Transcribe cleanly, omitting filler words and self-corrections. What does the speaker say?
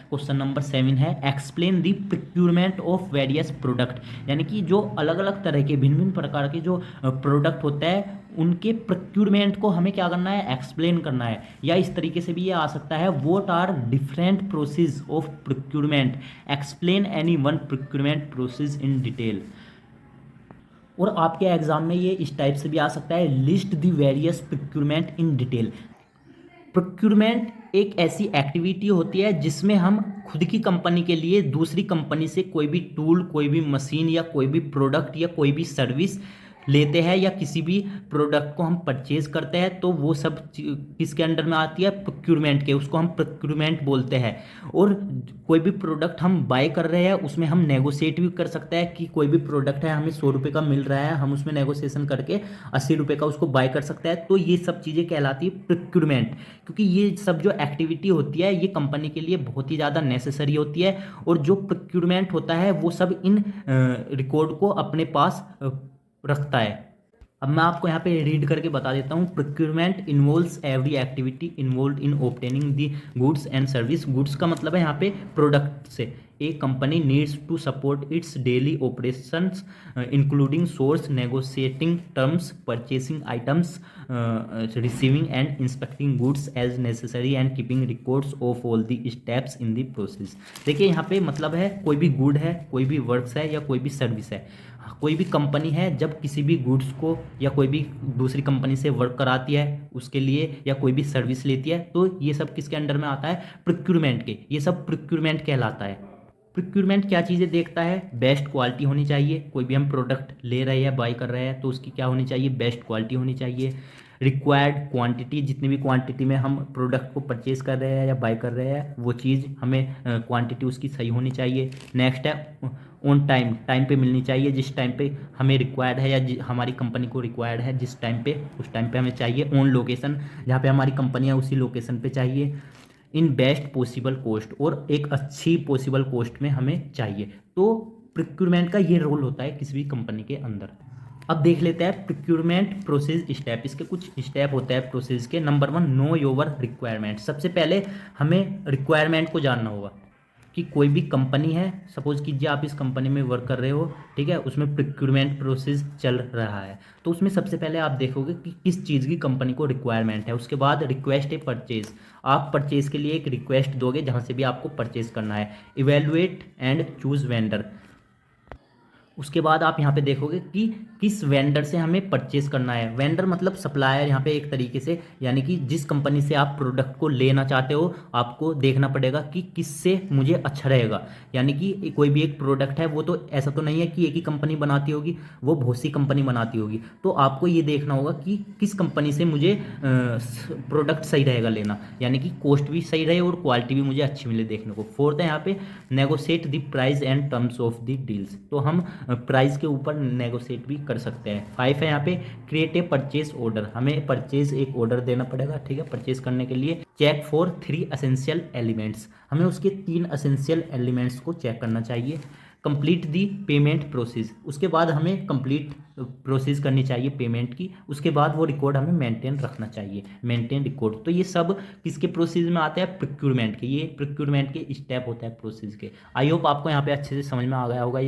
Question number 7 है explain the procurement of various product, यानी कि जो अलग अलग तरह के भिन्न भिन्न प्रकार के जो प्रोडक्ट होते हैं उनके प्रोक्यूरमेंट को हमें क्या करना है, एक्सप्लेन करना है। या इस तरीके से भी ये आ सकता है, what are different process of procurement, explain any one procurement process in detail. और आपके एग्जाम में ये इस टाइप से भी आ सकता है, list the various procurement in detail. Procurement एक ऐसी एक्टिविटी होती है जिसमें हम खुद की कंपनी के लिए दूसरी कंपनी से कोई भी टूल, कोई भी मशीन या कोई भी प्रोडक्ट या कोई भी सर्विस लेते हैं या किसी भी प्रोडक्ट को हम परचेज करते हैं, तो वो सब किसके अंडर में आती है, प्रोक्यूरमेंट के, उसको हम प्रोक्यूरमेंट बोलते हैं। और कोई भी प्रोडक्ट हम बाय कर रहे हैं उसमें हम नेगोशिएट भी कर सकते हैं कि कोई भी प्रोडक्ट है हमें 100 रुपये का मिल रहा है, हम उसमें नेगोशिएशन करके 80 रुपये का उसको बाय कर सकते हैं। तो ये सब चीज़ें कहलाती है प्रोक्यूरमेंट, क्योंकि ये सब जो एक्टिविटी होती है ये कंपनी के लिए बहुत ही ज़्यादा नेसेसरी होती है। और जो प्रोक्यूरमेंट होता है वो सब इन रिकॉर्ड को अपने पास रखता है। अब मैं आपको यहाँ पे रीड करके बता देता हूँ। Procurement involves every activity involve in obtaining the goods and service. Goods का मतलब है यहाँ पे प्रोडक्ट से। A company needs to support its daily operations including source, negotiating terms, purchasing items, receiving and inspecting goods as necessary and keeping records of all the steps in the process. देखिए यहाँ पे मतलब है कोई भी good है, कोई भी वर्क्स है या कोई भी सर्विस है, कोई भी कंपनी है जब किसी भी गुड्स को या कोई भी दूसरी कंपनी से वर्क कराती है उसके लिए या कोई भी सर्विस लेती है, तो ये सब किसके अंडर में आता है, प्रोक्यूरमेंट के। ये सब प्रोक्यूरमेंट कहलाता है। प्रोक्यूरमेंट क्या चीज़ें देखता है, बेस्ट क्वालिटी होनी चाहिए। कोई भी हम प्रोडक्ट ले रहे हैं, बाय कर रहे हैं, तो उसकी क्या होनी चाहिए, बेस्ट क्वालिटी होनी चाहिए। रिक्वायर्ड क्वांटिटी, जितनी भी क्वांटिटी में हम प्रोडक्ट को परचेज कर रहे हैं या बाय कर रहे हैं वो चीज़ हमें क्वांटिटी उसकी सही होनी चाहिए। नेक्स्ट है ऑन टाइम, टाइम पे मिलनी चाहिए, जिस टाइम पे हमें रिक्वायर्ड है या हमारी कंपनी को रिक्वायर्ड है जिस टाइम पे, उस टाइम पे हमें चाहिए। ऑन लोकेशन, जहाँ पे हमारी कंपनी है उसी लोकेशन पे चाहिए। इन बेस्ट पॉसिबल कॉस्ट, और एक अच्छी पॉसिबल कॉस्ट में हमें चाहिए। तो प्रोक्यूरमेंट का ये रोल होता है किसी भी कंपनी के अंदर। अब देख लेते हैं प्रोक्यूरमेंट प्रोसेस स्टेप। इसके कुछ स्टेप होते हैं प्रोसेस के। Number 1, know your requirement. सबसे पहले हमें रिक्वायरमेंट को जानना होगा कि कोई भी कंपनी है, सपोज कीजिए आप इस कंपनी में वर्क कर रहे हो, ठीक है, उसमें प्रोक्यूरमेंट प्रोसेस चल रहा है, तो उसमें सबसे पहले आप देखोगे कि किस चीज़ की कंपनी को रिक्वायरमेंट है। उसके बाद रिक्वेस्ट ए परचेज, आप परचेज के लिए एक रिक्वेस्ट दोगे जहाँ से भी आपको परचेज करना है। इवेलुएट एंड चूज वेंडर, उसके बाद आप यहाँ पे देखोगे कि किस वेंडर से हमें परचेज करना है। वेंडर मतलब सप्लायर यहाँ पे एक तरीके से, यानी कि जिस कंपनी से आप प्रोडक्ट को लेना चाहते हो आपको देखना पड़ेगा कि किससे मुझे अच्छा रहेगा। यानी कि कोई भी एक प्रोडक्ट है वो तो ऐसा तो नहीं है कि एक ही कंपनी बनाती होगी, वो बहुत सी कंपनी बनाती होगी। तो आपको ये देखना होगा कि किस कंपनी से मुझे प्रोडक्ट सही रहेगा लेना, यानी कि कॉस्ट भी सही रहे और क्वालिटी भी मुझे अच्छी मिले देखने को। फोर्थ है यहाँ पे negotiate the price and terms of the deals, तो हम प्राइस के ऊपर नेगोशिएट भी कर सकते हैं। 5 है यहाँ पे क्रिएट ए परचेज ऑर्डर, हमें परचेज एक ऑर्डर देना पड़ेगा, ठीक है, परचेज करने के लिए। चेक फॉर 3 एसेंशियल एलिमेंट्स, हमें उसके 3 एसेंशियल एलिमेंट्स को चेक करना चाहिए। कंप्लीट दी पेमेंट प्रोसेस, उसके बाद हमें कंप्लीट प्रोसेस करनी चाहिए पेमेंट की। उसके बाद वो रिकॉर्ड हमें मेंटेन रखना चाहिए, मेंटेन रिकॉर्ड। तो ये सब किसके प्रोसेस में आते हैं, प्रोक्यूरमेंट के। ये प्रोक्यूरमेंट के स्टेप होता है प्रोसेस के। आई होप आपको यहाँ पे अच्छे से समझ में आ गया होगा।